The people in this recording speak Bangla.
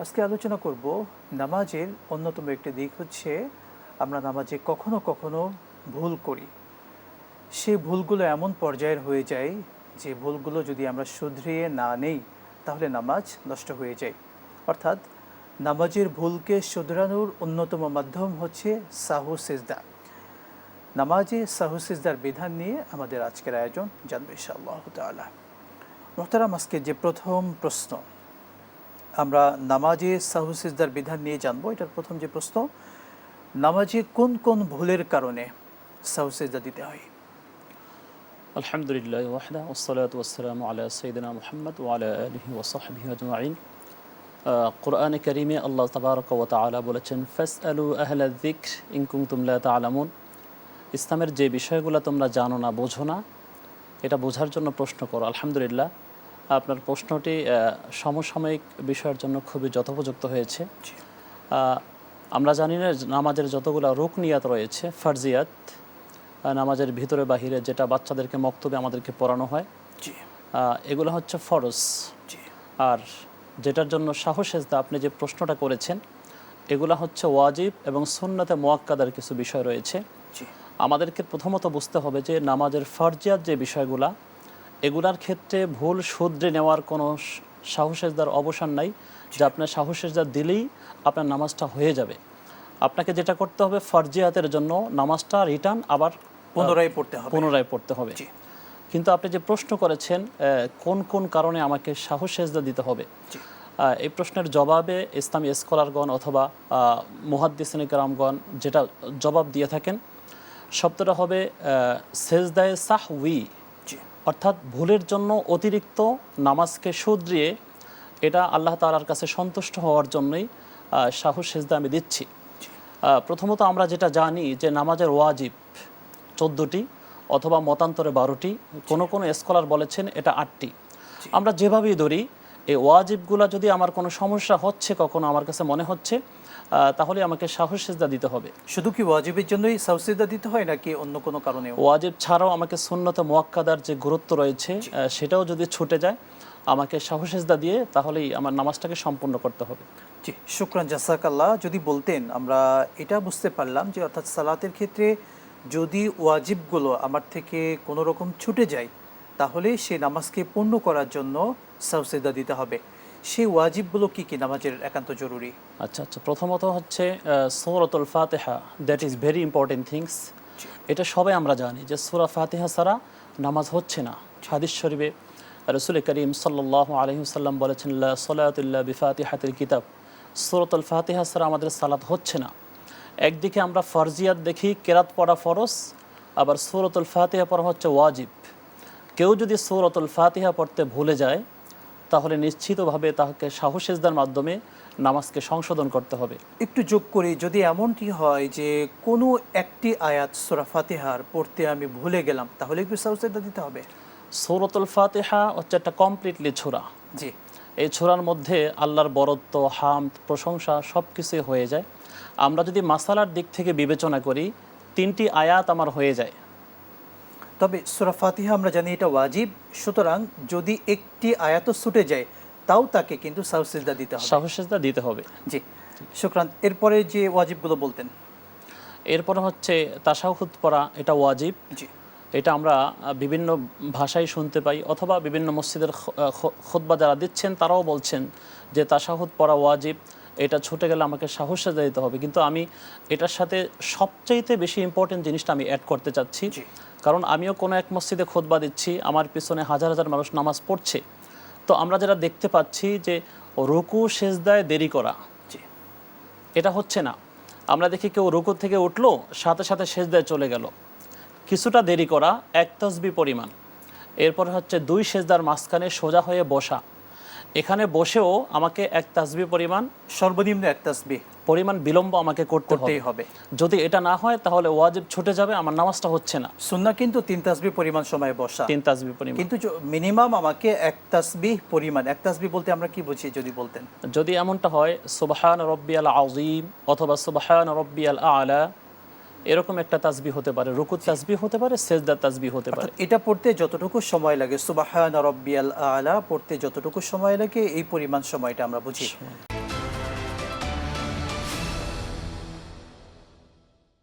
আজকে আলোচনা করব নামাজের অন্যতম একটি দিক হচ্ছে আমরা নামাজে কখনো কখনো ভুল করি। সেই ভুলগুলো এমন পর্যায়ের হয়ে যায় যে ভুলগুলো যদি আমরা শুধরিয়ে না নেই তাহলে নামাজ নষ্ট হয়ে যায়। অর্থাৎ নামাজের ভুলকে শুধরানোর অন্যতম মাধ্যম হচ্ছে সাহু সিজদা। নামাজে সাহু সিজদার বিধান নিয়ে আমাদের আজকের আয়োজন জানবো ইনশাআল্লাহ তাআলা। মুহতারাম, আজকে যে প্রথম প্রশ্ন আমরা নামাজে সাহু সিজদার বিধান নিয়ে জানবো, এটার প্রথম যে প্রশ্ন, নামাজে কোন কোন ভুলের কারণে সাহু সিজদা দিতে হয়? আলহামদুলিল্লাহ ওয়াহদা ওয়াসসালাতু ওয়াসসালামু আলা সাইয়্যিদিনা মুহাম্মদ ওয়া আলা আলিহি ওয়া সাহবিহি আজমাইন। কোরআনে কারীমে আল্লাহ তাবারাকা ওয়া তাআলা বলেছেন, ফাসআলু আহলা যিকর ইন কুনতুম লা তা'লামুন। ইসলামের যে বিষয়গুলো তোমরা জানো না, বোঝো না, এটা বোঝার জন্য প্রশ্ন করো। আলহামদুলিল্লাহ, আপনার প্রশ্নটি সমসাময়িক বিষয়ের জন্য খুবই যথোপযুক্ত হয়েছে। আমরা জানি না নামাজের যতগুলো রুকনিয়াত রয়েছে, ফারজিয়াত, নামাজের ভিতরে বাহিরে যেটা বাচ্চাদেরকে মক্তবে আমাদেরকে পড়ানো হয়, এগুলো হচ্ছে ফরজ। আর যেটার জন্য সাহু সিজদা আপনি যে প্রশ্নটা করেছেন, এগুলো হচ্ছে ওয়াজিব এবং সুন্নতে মুআক্কাদার কিছু বিষয় রয়েছে। আমাদেরকে প্রথমত বুঝতে হবে যে নামাজের ফারজিয়াত যে বিষয়গুলা, এগুলার ক্ষেত্রে ভুল শুধরে নেওয়ার কোনো সাহু সিজদার অবসান নাই যে আপনার সাহু সিজদা দিলেই আপনার নামাজটা হয়ে যাবে। আপনাকে যেটা করতে হবে, ফারজিয়াতের জন্য নামাজটা রিটার্ন আবার পুনরায় পড়তে হবে। কিন্তু আপনি যে প্রশ্ন করেছেন কোন কোন কারণে আমাকে সাহু সিজদা দিতে হবে, এই প্রশ্নের জবাবে ইসলামী স্কলারগণ অথবা মুহাদ্দিসিনে কেরামগণ যেটা জবাব দিয়ে থাকেন, শব্দটা হবে সেজদায়ে সাহউই, অর্থাৎ ভুলের জন্য অতিরিক্ত নামাজকে শুধরিয়ে এটা আল্লাহ তাআলার কাছে সন্তুষ্ট হওয়ার জন্যই সাহু সিজদা আমি দিচ্ছি। প্রথমত আমরা যেটা জানি যে নামাজের ওয়াজিব 14টি অথবা মতান্তরে 12টি, কোনো স্কলার বলেছেন এটা 8টি। আমরা যেভাবেই ধরি, এই ওয়াজিবগুলো যদি আমার কোনো সমস্যা হচ্ছে, কখনো আমার কাছে মনে হচ্ছে, তাহলে আমাকে সাহু সিজদা দিতে হবে। শুধু কি ওয়াজিবের জন্যই সাহু সিজদা দিতে হয় নাকি অন্য কোনো কারণে? ওয়াজিব ছাড়াও আমাকে সুন্নতে মুআক্কাদার যে গুরুত্ব রয়েছে সেটাও যদি ছুটে যায়, আমাকে সাহু সিজদা দিয়ে তাহলেই আমার নামাজটাকে সম্পূর্ণ করতে হবে। জি, শুকরান, জাযাকাল্লাহ। যদি বলতেন, আমরা এটা বুঝতে পারলাম যে অর্থাৎ সালাতের ক্ষেত্রে যদি ওয়াজিবগুলো আমার থেকে কোনো রকম ছুটে যায় তাহলে সেই নামাজকে পূর্ণ করার জন্য সাহু সিজদা দিতে হবে। সেই ওয়াজিবগুলো কি কি নামাজের একান্ত জরুরি? আচ্ছা, প্রথমত হচ্ছে সূরাতুল ফাতিহা, that is very important things. এটা সবাই আমরা জানি যে সূরা ফাতিহা ছাড়া নামাজ হচ্ছে না। হাদিস শরীফে রাসূল করিম সাল্লাল্লাহু আলাইহি ওয়াসাল্লাম বলেছেন, লা সালাতু ইল্লা বিফাতিহাতিল কিতাব। সূরাতুল ফাতিহা ছাড়া আমাদের সালাত হচ্ছে না। একদিকে আমরা ফরজিয়াত দেখি, কেরাত পড়া ফরজ, আবার সূরাতুল ফাতিহা পড়া হচ্ছে ওয়াজিব। কেউ যদি সূরাতুল ফাতিহা পড়তে ভুলে যায় তাহলে নিশ্চিতভাবে তাকে সাহু সিজদার মাধ্যমে নামাজকে সংশোধন করতে হবে। একটু যোগ করি, যদি এমনটি হয় যে কোনো একটি আয়াত সূরা ফাতিহার পড়তে আমি ভুলে গেলাম, তাহলে একটু সাহু সিজদা দিতে হবে? সূরাতুল ফাতিহা হচ্ছে একটা কমপ্লিটলি সূরা। জি। এই সূরার মধ্যে আল্লাহর বরত্ব, হামদ, প্রশংসা সব কিছুই হয়ে যায়। আমরা যদি মাসালার দিক থেকে বিবেচনা করি, 3টি আয়াত আমার হয়ে যায়। তবে সূরা ফাতিহা আমরা জানি এটা ওয়াজিব, সুতরাং যদি একটি আয়াতও ছুটে যায় তাও তাকে কিন্তু সাহু সিজদা দিতে হবে। সাহু সিজদা দিতে হবে। জি, শুকরান। এরপরে যে ওয়াজিবগুলো বলতেন? এরপরে হচ্ছে তাশাহুদ পড়া, এটা ওয়াজিব। জি। এটা আমরা বিভিন্ন ভাষায় শুনতে পাই, অথবা বিভিন্ন মসজিদের খুতবা যারা দিচ্ছেন তারাও বলছেন যে তাশাহুদ পড়া ওয়াজিব, এটা ছুটে গেলে আমাকে সাহু সিজদা দিতে হবে। কিন্তু আমি এটার সাথে সবচাইতে বেশি ইম্পর্টেন্ট জিনিসটা আমি অ্যাড করতে চাচ্ছি, কারণ আমিও কোনো এক মসজিদে খুতবা দিচ্ছি, আমার পিছনে হাজার হাজার মানুষ নামাজ পড়ছে। তো আমরা যারা দেখতে পাচ্ছি যে রুকু সিজদায় দেরি করা, এটা হচ্ছে না। আমরা দেখি কেউ রুকু থেকে উঠলো, সাথে সাথে সিজদায় চলে গেল। কিছুটা দেরি করা, 1 তাসবিহ পরিমাণ। এরপর হচ্ছে 2 সিজদার মাঝখানে সোজা হয়ে বসা। এখানে বসেও আমাকে 1 তাসবিহ পরিমাণ, সর্বনিম্ন 1 তাসবিহ পরিমাণ বিলম্ব আমাকে করতেই হবে। যদি এটা না হয় তাহলে ওয়াজিব ছুটে যাবে, আমার নামাজটা হচ্ছে না। সুন্নাহ কিন্তু 3 তাসবিহ পরিমাণ সময় বসা, 3 তাসবিহ পরিমাণ। কিন্তু মিনিমাম আমাকে 1 তাসবিহ পরিমাণ। 1 তাসবিহ বলতে আমরা কি বুঝি যদি বলতেন? যদি এমনটা হয় সুবহান রব্বিয়াল আযীম অথবা সুবহান রব্বিয়াল আ'লা, এরকম একটা তাসবিহ হতে পারে, রুকুর তাসবিহ হতে পারে, সিজদার তাসবিহ হতে পারে। এটা পড়তে যতটুকু সময় লাগে, সুবহান রব্বিয়াল আ'লা পড়তে যতটুকু সময় লাগে, এই পরিমাণ সময়টা আমরা বুঝি।